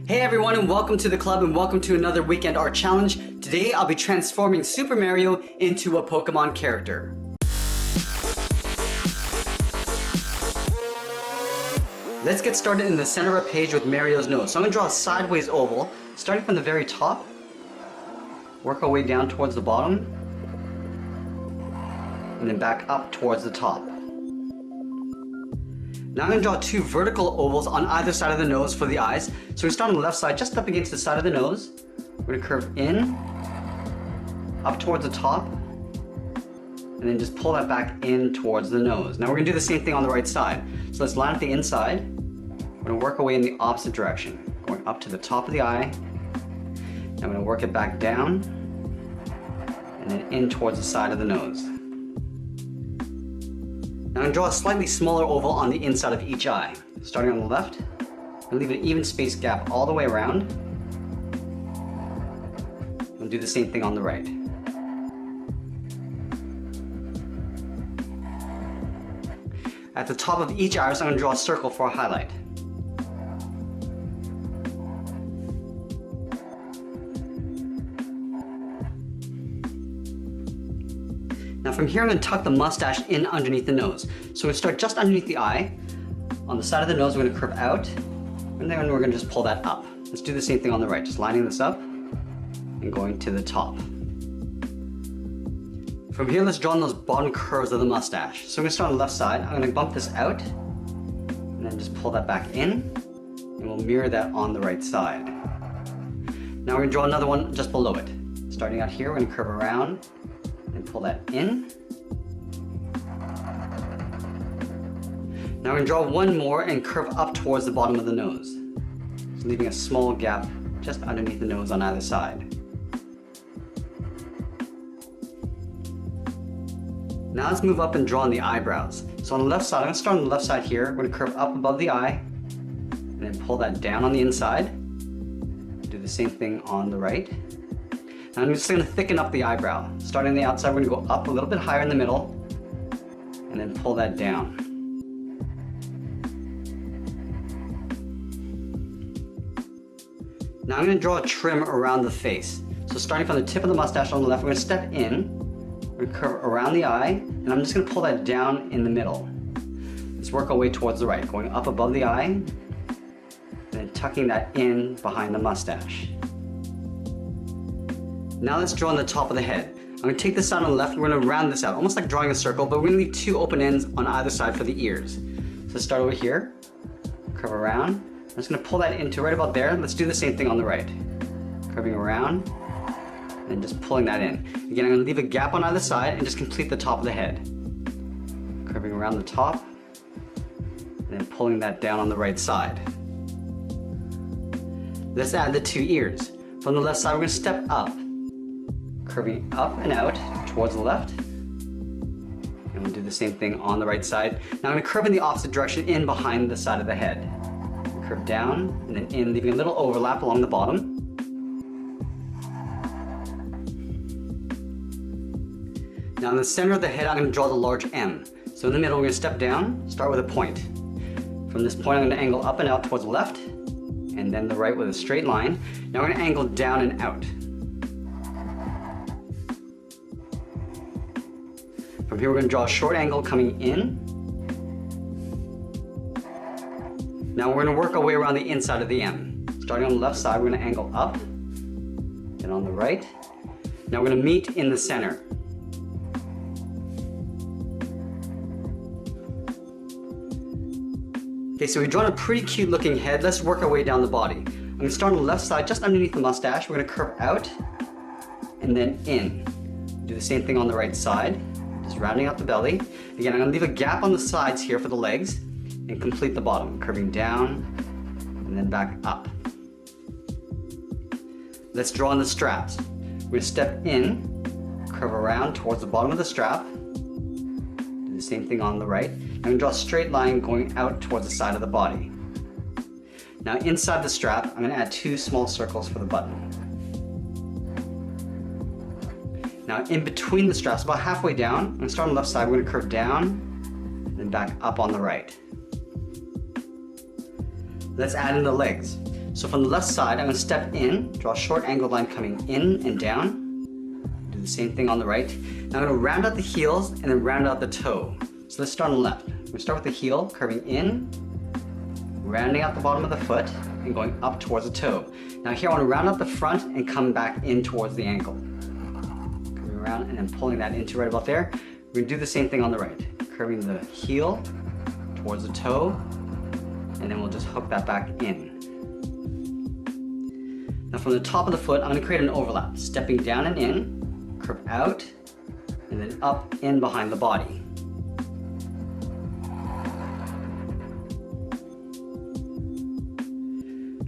Hey everyone, and welcome to the club and welcome to another weekend art challenge. Today I'll be transforming Super Mario into a Pokemon character. Let's get started in the center of a page with Mario's nose. So I'm going to draw a sideways oval, starting from the very top, work our way down towards the bottom, and then back up towards the top. Now I'm going to draw two vertical ovals on either side of the nose for the eyes. So we start on the left side, just up against the side of the nose. We're going to curve in, up towards the top, and then just pull that back in towards the nose. Now we're going to do the same thing on the right side. So let's line up the inside. We're going to work our way in the opposite direction, going up to the top of the eye. Now I'm going to work it back down, and then in towards the side of the nose. Now I'm going to draw a slightly smaller oval on the inside of each eye. Starting on the left, and leave an even space gap all the way around. And do the same thing on the right. At the top of each iris, I'm going to draw a circle for a highlight. Now from here, I'm going to tuck the mustache in underneath the nose. So we're going to start just underneath the eye. On the side of the nose, we're going to curve out, and then we're going to just pull that up. Let's do the same thing on the right, just lining this up and going to the top. From here, let's draw in those bottom curves of the mustache. So I'm going to start on the left side. I'm going to bump this out, and then just pull that back in, and we'll mirror that on the right side. Now we're going to draw another one just below it. Starting out here, we're going to curve around, and pull that in. Now we're going to draw one more and curve up towards the bottom of the nose. So leaving a small gap just underneath the nose on either side. Now let's move up and draw on the eyebrows. So on the left side, I'm going to start on the left side here. We're going to curve up above the eye and then pull that down on the inside. Do the same thing on the right. Now I'm just going to thicken up the eyebrow. Starting on the outside, we're going to go up a little bit higher in the middle and then pull that down. Now I'm going to draw a trim around the face. So starting from the tip of the mustache on the left, we're going to step in, we're going to curve around the eye, and I'm just going to pull that down in the middle. Let's work our way towards the right, going up above the eye, and then tucking that in behind the mustache. Now let's draw on the top of the head. I'm going to take this side on the left, we're going to round this out, almost like drawing a circle, but we're going to leave two open ends on either side for the ears. So let's start over here, curve around. I'm just going to pull that into right about there. Let's do the same thing on the right. Curving around, and just pulling that in. Again, I'm going to leave a gap on either side and just complete the top of the head. Curving around the top, and then pulling that down on the right side. Let's add the two ears. From the left side, we're going to step up, curving up and out towards the left. And we'll do the same thing on the right side. Now I'm going to curve in the opposite direction in behind the side of the head. Curve down and then in, leaving a little overlap along the bottom. Now in the center of the head, I'm going to draw the large M. So in the middle, we're going to step down, start with a point. From this point, I'm going to angle up and out towards the left, and then the right with a straight line. Now we're going to angle down and out. From here, we're going to draw a short angle coming in. Now we're going to work our way around the inside of the M. Starting on the left side, we're going to angle up, then on the right. Now we're going to meet in the center. Okay, so we've drawn a pretty cute looking head. Let's work our way down the body. I'm going to start on the left side, just underneath the mustache. We're going to curve out and then in. Do the same thing on the right side, just rounding out the belly. Again, I'm going to leave a gap on the sides here for the legs and complete the bottom, curving down and then back up. Let's draw on the straps. We're going to step in, curve around towards the bottom of the strap. Do the same thing on the right. I'm going to draw a straight line going out towards the side of the body. Now inside the strap, I'm going to add two small circles for the button. Now in between the straps, about halfway down, I'm going to start on the left side, we're going to curve down and back up on the right. Let's add in the legs. So from the left side, I'm going to step in, draw a short angled line coming in and down. Do the same thing on the right. Now I'm going to round out the heels and then round out the toe. So let's start on the left. We're going to start with the heel, curving in, rounding out the bottom of the foot, and going up towards the toe. Now here I want to round out the front and come back in towards the ankle. Coming around and then pulling that into right about there. We're going to do the same thing on the right. Curving the heel towards the toe, and then we'll just hook that back in. Now from the top of the foot, I'm going to create an overlap, stepping down and in, curve out, and then up in behind the body.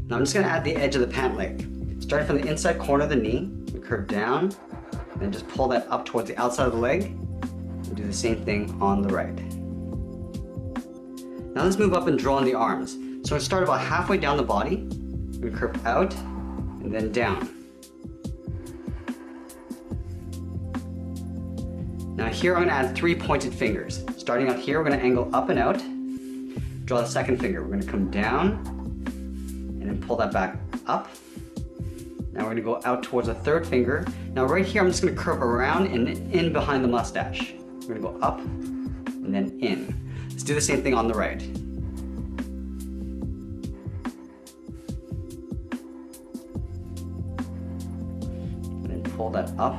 Now I'm just going to add the edge of the pant leg. Starting from the inside corner of the knee, we curve down, and then just pull that up towards the outside of the leg, and do the same thing on the right. Now let's move up and draw on the arms. So I'm going to start about halfway down the body, we curve out, and then down. Now here I'm going to add 3 pointed fingers. Starting out here, we're going to angle up and out. Draw the second finger. We're going to come down and then pull that back up. Now we're going to go out towards the third finger. Now right here, I'm just going to curve around and in behind the mustache. We're going to go up and then in. Let's do the same thing on the right. Pull that up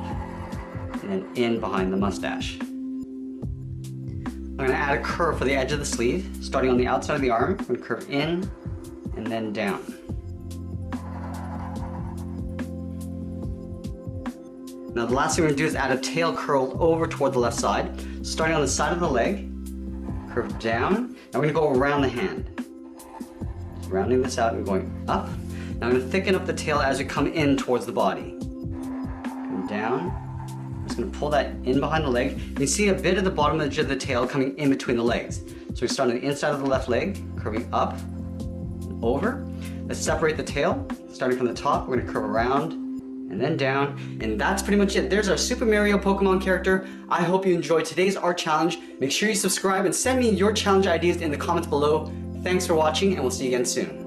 and then in behind the mustache. I'm going to add a curve for the edge of the sleeve. Starting on the outside of the arm, I'm going to curve in and then down. Now the last thing we're going to do is add a tail curled over toward the left side. Starting on the side of the leg, curve down. Now we're going to go around the hand. Just rounding this out and going up. Now I'm going to thicken up the tail as we come in towards the body. Down. I'm just going to pull that in behind the leg. You can see a bit of the bottom edge of the tail coming in between the legs. So we start on the inside of the left leg, curving up and over. Let's separate the tail. Starting from the top, we're going to curve around and then down. And that's pretty much it. There's our Super Mario Pokemon character. I hope you enjoyed today's art challenge. Make sure you subscribe and send me your challenge ideas in the comments below. Thanks for watching, and we'll see you again soon.